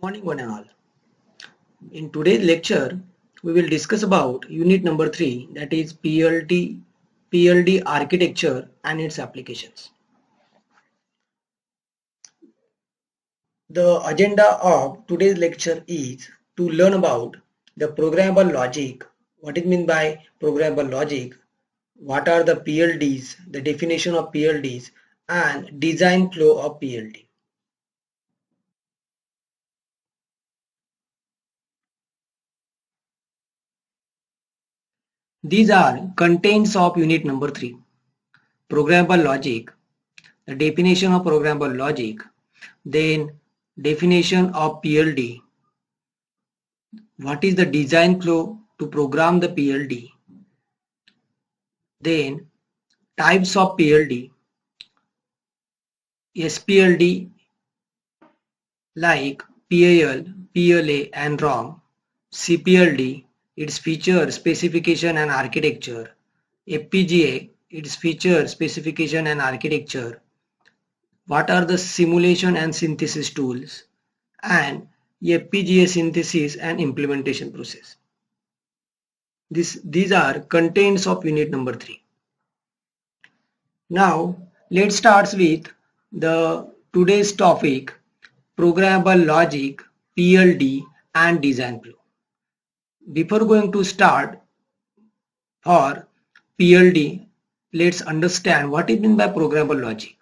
Morning one and all. In today's lecture, we will discuss about unit number 3, that is PLD architecture and its applications. The agenda of today's lecture is to learn about the programmable logic, what it means by programmable logic, what are the PLDs, the definition of PLDs, and design flow of PLD. These are contents of unit number 3. Programmable logic, the definition of programmable logic, then definition of PLD, what is the design flow to program the PLD, then types of PLD, SPLD like PAL, PLA and ROM, CPLD, its feature, specification and architecture, FPGA, its feature, specification and architecture, what are the simulation and synthesis tools, and FPGA synthesis and implementation process. These are contents of unit number 3. Now let's start with the today's topic, programmable logic, PLD and design flow. Before going to start for PLD, let's understand what is meant by programmable logic.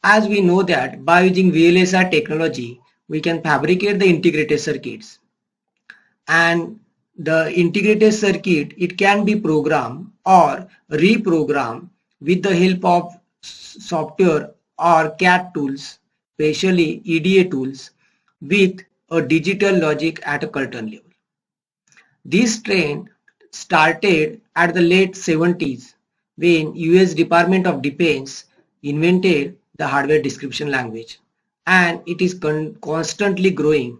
As we know that by using VLSI technology, we can fabricate the integrated circuits, and the integrated circuit, it can be programmed or reprogrammed with the help of software or CAD tools, especially EDA tools, with a digital logic at a curtain level. This trend started at the late 70s when US Department of Defense invented the hardware description language, and it is constantly growing.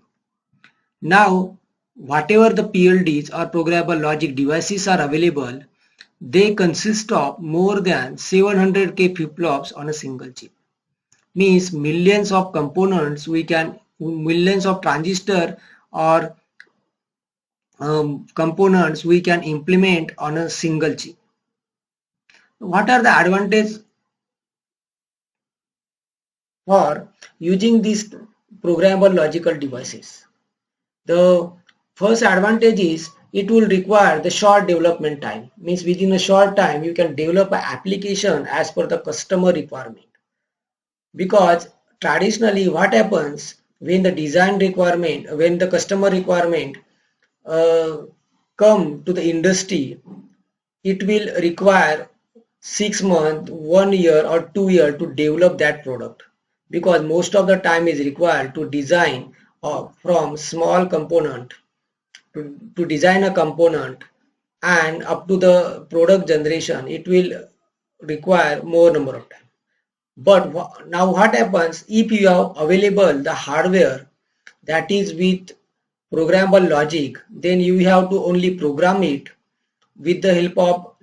Now, whatever the PLDs or programmable logic devices are available, they consist of more than 700k flip-flops on a single chip. Means millions of components, millions of transistor or components we can implement on a single chip. What are the advantages for using these programmable logical devices? The first advantage is it will require the short development time. Means within a short time you can develop an application as per the customer requirement. Because traditionally what happens when the design requirement, when the customer requirement come to the industry, it will require 6 months, 1 year or 2 years to develop that product, because most of the time is required to design from small component to design a component, and up to the product generation it will require more number of time. But now what happens if you have available the hardware that is with programmable logic, then you have to only program it with the help of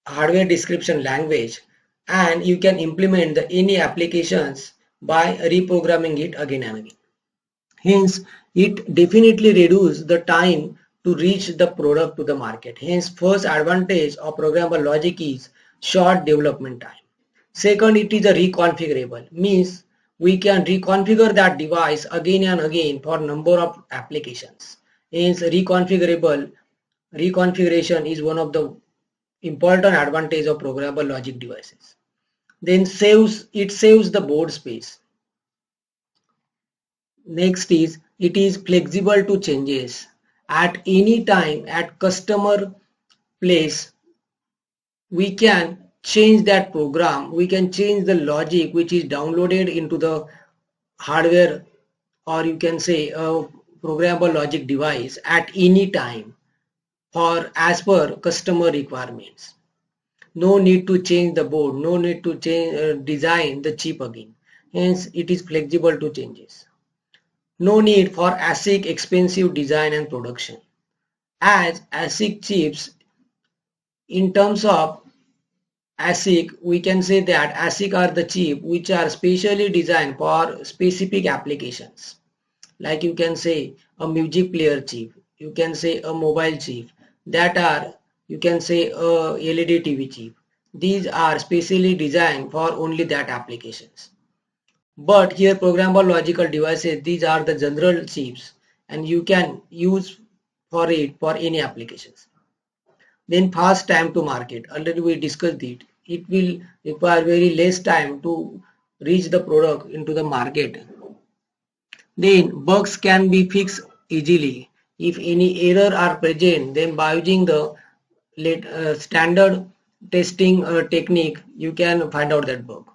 hardware description language, and you can implement any applications by reprogramming it again and again. Hence, it definitely reduces the time to reach the product to the market. Hence, first advantage of programmable logic is short development time. Second, it is a reconfigurable, means we can reconfigure that device again and again for number of applications. Hence, reconfiguration is one of the important advantage of programmable logic devices. Then it saves the board space. Next is it is flexible to changes at any time at customer place. We can change that program, we can change the logic which is downloaded into the hardware, or you can say a programmable logic device at any time for as per customer requirements. No need to change the board, no need to change design the chip again. Hence it is flexible to changes. No need for ASIC expensive design and production, as ASIC chips, in terms of ASIC, we can say that ASIC are the chip which are specially designed for specific applications. like you can say a music player chip, you can say a mobile chip, that are you can say a LED TV chip. These are specially designed for only that applications. But here programmable logical devices, these are the general chips and you can use for it for any applications. Then fast time to market. Already we discussed it. It will require very less time to reach the product into the market. Then bugs can be fixed easily. If any error are present, then by using the standard testing technique, you can find out that bug.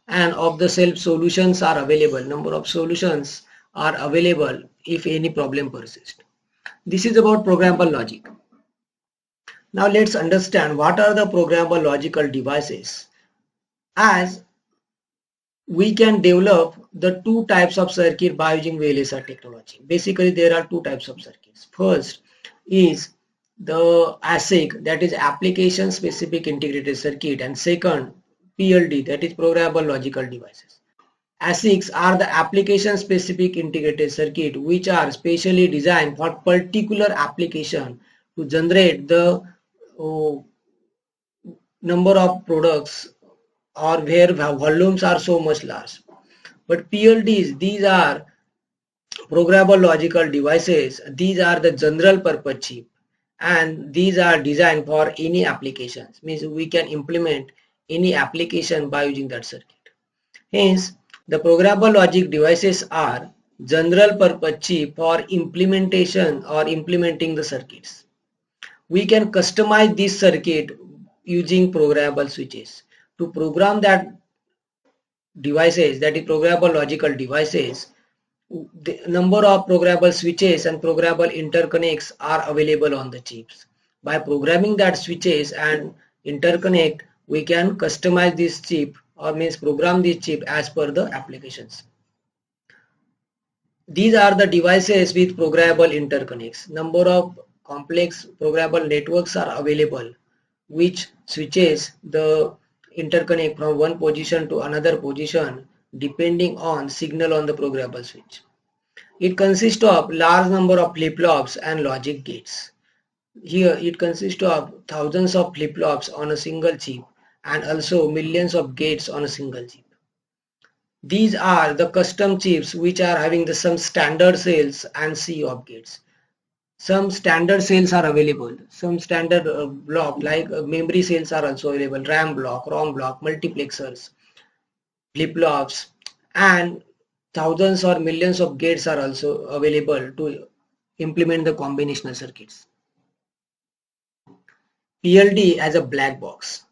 And off the shelf solutions are available. Number of solutions are available if any problem persists. This is about programmable logic. Now let's understand what are the programmable logical devices. As we can develop the two types of circuit by using VLSI technology. Basically, there are two types of circuits. First is the ASIC, that is application specific integrated circuit, and second PLD, that is programmable logical devices. ASICs are the application specific integrated circuit which are specially designed for particular application to generate the number of products or where volumes are so much large. But PLDs, these are programmable logical devices. These are the general purpose chip and these are designed for any applications. Means we can implement any application by using that circuit. Hence, the programmable logic devices are general purpose chip for implementation or implementing the circuits. We can customize this circuit using programmable switches. To program that devices, that is programmable logical devices, the number of programmable switches and programmable interconnects are available on the chips. By programming that switches and interconnect, we can customize this chip or means program this chip as per the applications. These are the devices with programmable interconnects. Number of complex programmable networks are available which switches the interconnect from one position to another position depending on signal on the programmable switch. It consists of large number of flip-flops and logic gates. Here it consists of thousands of flip-flops on a single chip and also millions of gates on a single chip. These are the custom chips which are having some standard cells and C of gates. Some standard cells are available. Some standard block like memory cells are also available. RAM block, ROM block, multiplexers, flip-flops, and thousands or millions of gates are also available to implement the combinational circuits. PLD as a black box.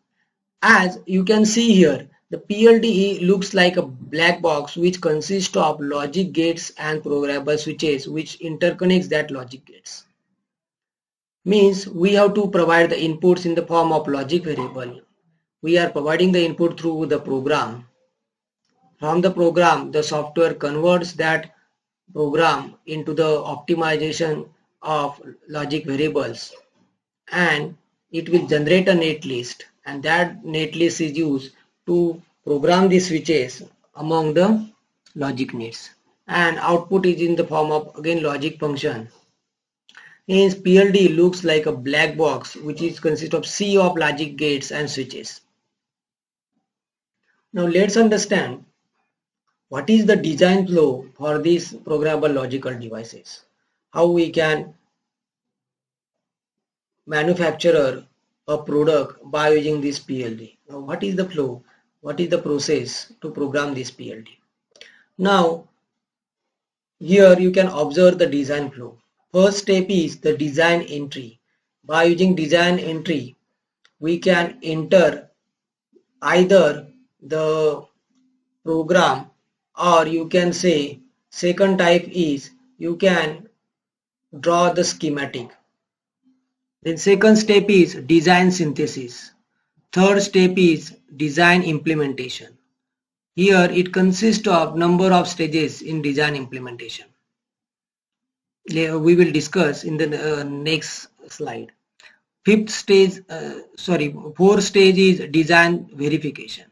As you can see here, the PLD looks like a black box which consists of logic gates and programmable switches which interconnects that logic gates. Means we have to provide the inputs in the form of logic variable. We are providing the input through the program. From the program, the software converts that program into the optimization of logic variables and it will generate a netlist, and that netlist is used to program the switches among the logic nets, and output is in the form of again logic function. Hence PLD looks like a black box which is consists of sea of logic gates and switches. Now let's understand what is the design flow for these programmable logical devices. How we can manufacture a product by using this PLD. Now what is the flow? What is the process to program this PLD? Now here you can observe the design flow. First step is the design entry. By using design entry, we can enter either the program or you can say second type is you can draw the schematic. Then second step is design synthesis. Third step is design implementation. Here it consists of number of stages in design implementation. We will discuss in the next slide. Fourth stage is design verification.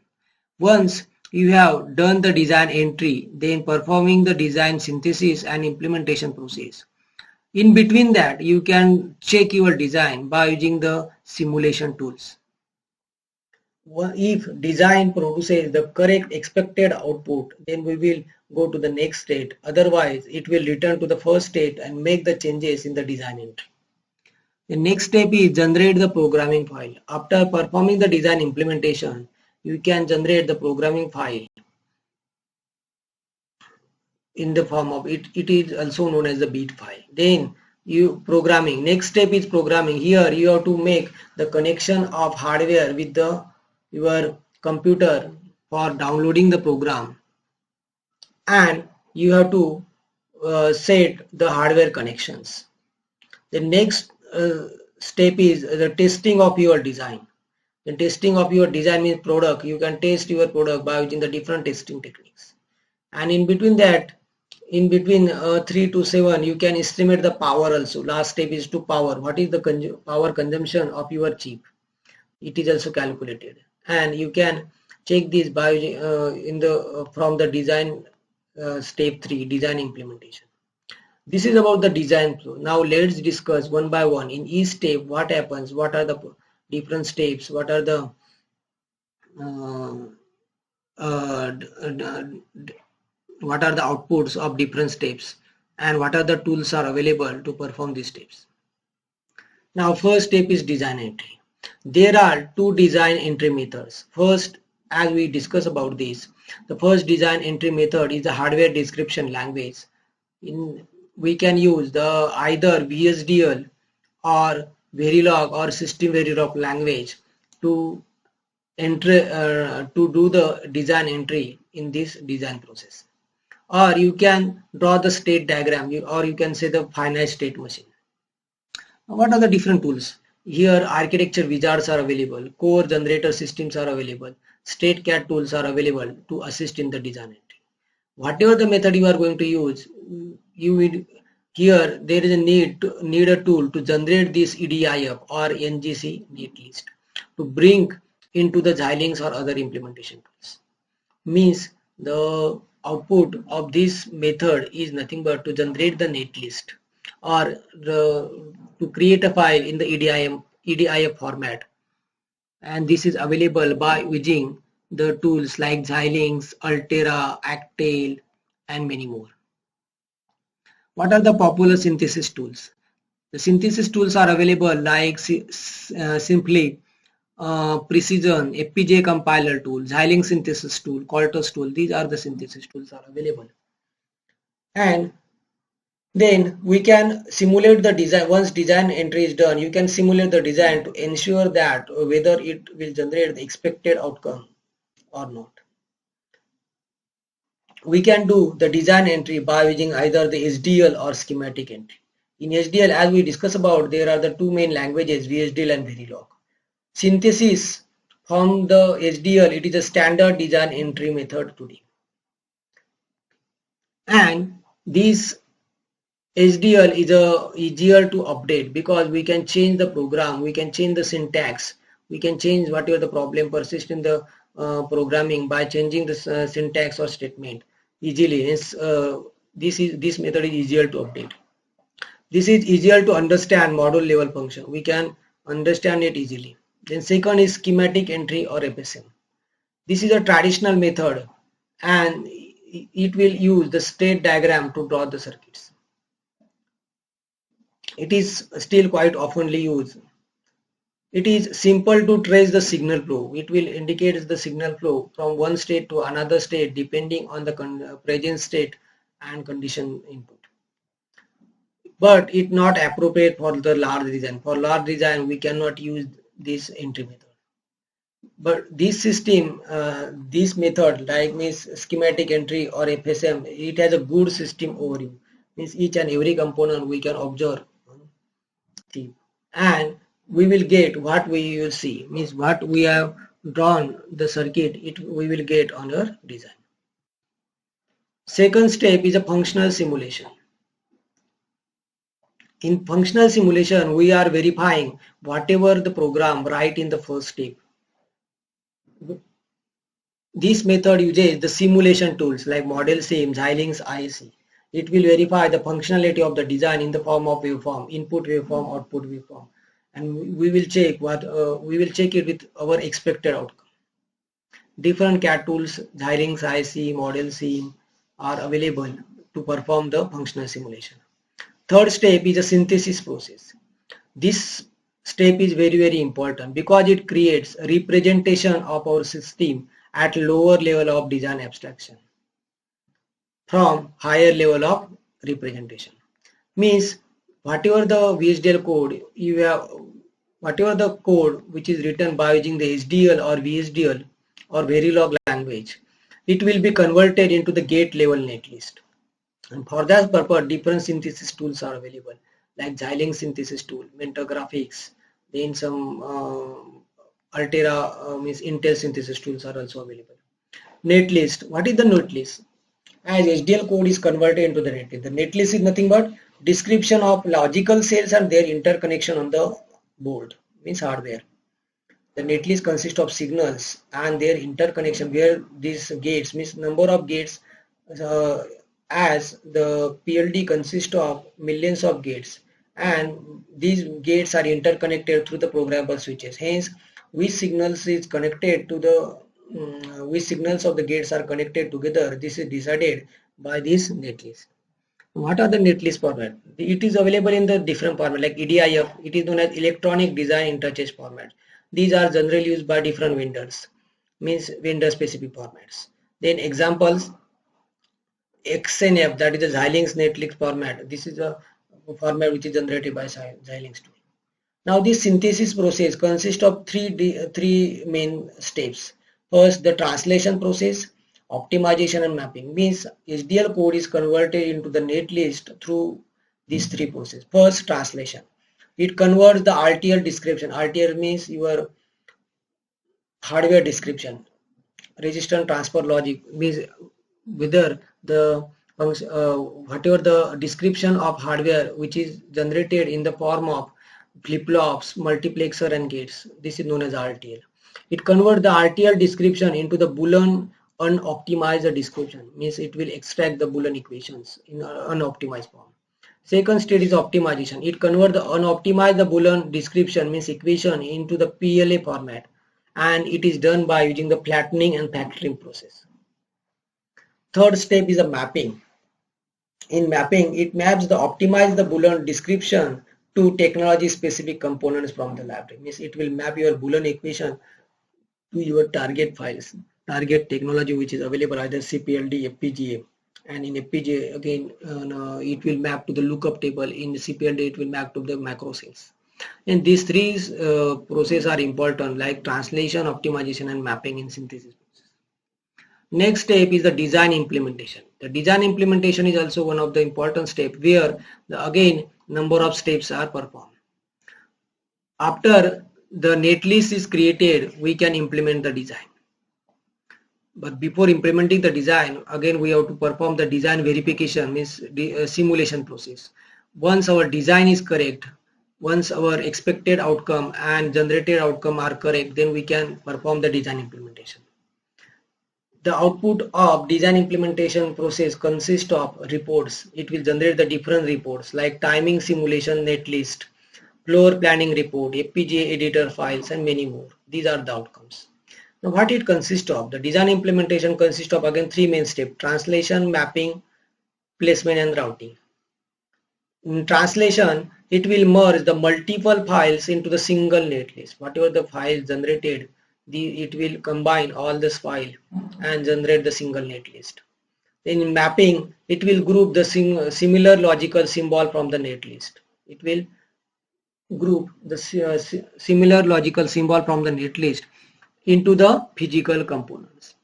Once you have done the design entry, then performing the design synthesis and implementation process. In between that, you can check your design by using the simulation tools. If design produces the correct expected output, then we will go to the next state. Otherwise, it will return to the first state and make the changes in the design entry. The next step is generate the programming file. After performing the design implementation, you can generate the programming file in the form of it is also known as the bit file. Then programming. Next step is programming. Here you have to make the connection of hardware with your computer for downloading the program, and you have to set the hardware connections. The next step is the testing of your design. The testing of your design means product. You can test your product by using the different testing techniques. And in between that, in between 3 to 7, you can estimate the power also. Last step is to power. What is the power consumption of your chip? It is also calculated, and you can check this by from the design step 3, design implementation. This is about the design flow. Now let's discuss one by one in each step what happens, what are the different steps, what are the what are the outputs of different steps, and what are the tools are available to perform these steps. Now first step is design entry. There are two design entry methods. First, as we discuss about this, the first design entry method is the hardware description language. We can use the either VHDL or Verilog or System Verilog language to do the design entry in this design process. Or you can draw the state diagram, or you can say the finite state machine. What are the different tools? Here architecture wizards are available, core generator systems are available, StateCAD tools are available to assist in the design entry. Whatever the method you are going to use, you will here there is a need a tool to generate this EDIF or NGC netlist to bring into the Xilinx or other implementation tools. Means the output of this method is nothing but to generate the netlist or to create a file in the EDIF format, and this is available by using the tools like Xilinx, Altera, Actel, and many more. What are the popular synthesis tools? The synthesis tools are available like simply Precision, FPGA compiler tool, Xilinx synthesis tool, Quartus tool. These are the synthesis tools are available. And then we can simulate the design. Once design entry is done, you can simulate the design to ensure that whether it will generate the expected outcome or not. We can do the design entry by using either the HDL or schematic entry. In HDL, as we discussed about, there are the two main languages, VHDL and Verilog. Synthesis from the HDL, it is a standard design entry method today. And this HDL is easier to update because we can change the program, we can change the syntax, we can change whatever the problem persists in the programming by changing the syntax or statement easily. This method is easier to update. This is easier to understand module level function. We can understand it easily. Then second is schematic entry or FSM. This is a traditional method and it will use the state diagram to draw the circuits. It is still quite oftenly used. It is simple to trace the signal flow. It will indicate the signal flow from one state to another state depending on the present state and condition input. But it not appropriate for the large design. For large design, we cannot use this entry method. But this system, this method like means schematic entry or FSM, it has a good system overview. Means each and every component we can observe, and we will get what we will see. Means what we have drawn the circuit, we will get on our design. Second step is a functional simulation. In functional simulation, we are verifying whatever the program write in the first step. This method uses the simulation tools like Model Sim, Xilinx ISE. It will verify the functionality of the design in the form of waveform, input waveform, output waveform, and we will check it with our expected outcome. Different CAD tools, Xilinx ISE, Model Sim are available to perform the functional simulation. Third step is a synthesis process. This step is very important because it creates a representation of our system at lower level of design abstraction from higher level of representation. Means whatever the VHDL code you have, whatever the code which is written by using the HDL or VHDL or Verilog language, it will be converted into the gate level netlist. And for that purpose, different synthesis tools are available, like Xilinx synthesis tool, Mentor Graphics, then some Altera means Intel synthesis tools are also available. Netlist. What is the netlist? As HDL code is converted into the netlist. The netlist is nothing but description of logical cells and their interconnection on the board, means hardware. The netlist consists of signals and their interconnection, where these gates means number of gates, as the PLD consists of millions of gates, and these gates are interconnected through the programmable switches. Hence, which signals is connected to the which signals of the gates are connected together, this is decided by this netlist. What are the netlist format? It is available in the different format like EDIF. It is known as electronic design interchange format. These are generally used by different vendors, means vendor specific formats. Then examples, XNF, that is the Xilinx netlist format. This is a format which is generated by Xilinx tool. Now this synthesis process consists of three main steps. First, the translation process, optimization and mapping. Means HDL code is converted into the netlist through these three processes. First, translation. It converts the RTL description. RTL means your hardware description. Resistant transfer logic means whether the whatever the description of hardware which is generated in the form of flip-flops, multiplexer and gates. This is known as RTL. It converts the RTL description into the Boolean unoptimized description. Means it will extract the Boolean equations in unoptimized form. Second stage is optimization. It converts the unoptimized Boolean description means equation into the PLA format, and it is done by using the flattening and factoring process. Third step is a mapping. In mapping, it maps the optimized the Boolean description to technology specific components from the library. Means it will map your Boolean equation to your target files, target technology which is available, either CPLD, FPGA, and in FPGA again it will map to the lookup table. In CPLD it will map to the macro cells. And these three processes are important, like translation, optimization and mapping in synthesis process. Next step is the design implementation. The design implementation is also one of the important steps, where again number of steps are performed. After the netlist is created, we can implement the design. But before implementing the design, again we have to perform the design verification, means the simulation process. Once our design is correct, once our expected outcome and generated outcome are correct, then we can perform the design implementation. The output of design implementation process consists of reports. It will generate the different reports like timing simulation netlist, floor planning report, FPGA editor files and many more. These are the outcomes. Now what it consists of? The design implementation consists of again three main steps: translation, mapping, placement and routing. In translation, it will merge the multiple files into the single netlist. Whatever the files generated, it will combine all this file and generate the single netlist. Then in mapping, it will group the similar logical symbol from the netlist. It will group the similar logical symbol from the netlist into the physical components.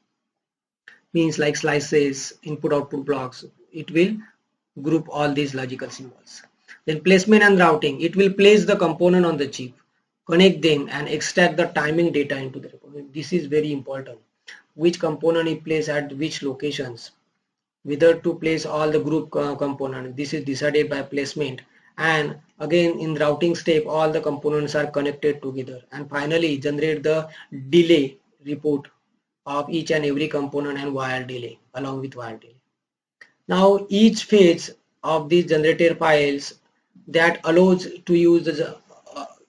Means like slices, input output blocks. It will group all these logical symbols. Then placement and routing. It will place the component on the chip, connect them and extract the timing data into the report. This is very important. Which component is placed at which locations, whether to place all the group component. This is decided by placement. And again in routing step, all the components are connected together, and finally generate the delay report of each and every component and wire delay along with wire delay. Now each phase of these generated files that allows to use the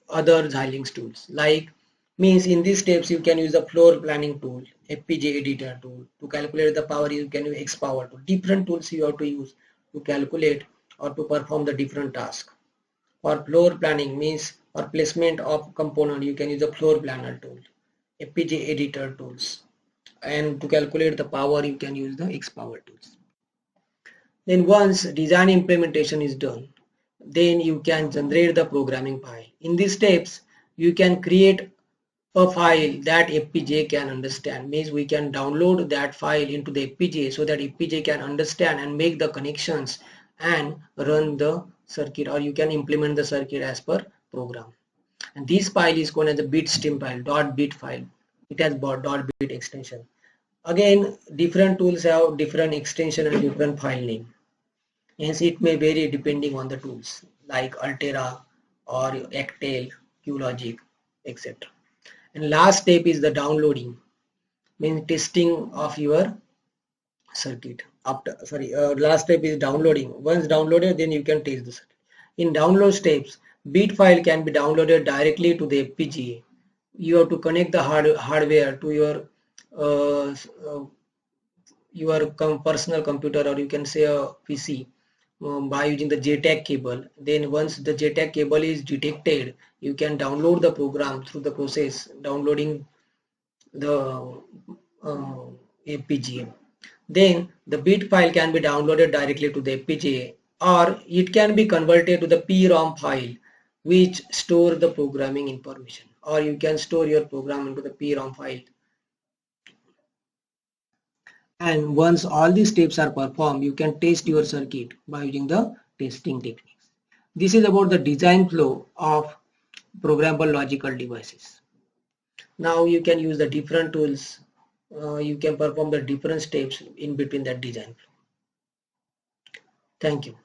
other Xilinx tools, like means in these steps you can use the floor planning tool, FPGA editor tool. To calculate the power you can use XPower tool. Different tools you have to use to calculate or to perform the different task. For floor planning means for placement of component you can use the floor planner tool, FPGA editor tools, and to calculate the power you can use the XPower tools. Then once design implementation is done, then you can generate the programming file. In these steps, you can create a file that FPGA can understand. Means we can download that file into the FPGA so that FPGA can understand and make the connections and run the circuit, or you can implement the circuit as per program. And this file is called as a bitstream file, .bit file. It has .bit extension. Again, different tools have different extension and different file name. Hence, it may vary depending on the tools like Altera or Actel, QLogic, etc. And last step is the downloading, means testing of your circuit. Last step is downloading. Once downloaded, then you can test the circuit. In download steps, bit file can be downloaded directly to the FPGA. You have to connect the hardware to your personal computer, or you can say a PC, by using the JTAG cable. Then once the JTAG cable is detected, you can download the program through the process downloading the FPGA. Then the bit file can be downloaded directly to the FPGA, or it can be converted to the PROM file which store the programming information, or you can store your program into the PROM file. And once all these steps are performed, you can test your circuit by using the testing techniques. This is about the design flow of programmable logical devices. Now you can use the different tools. You can perform the different steps in between that design flow. Thank you.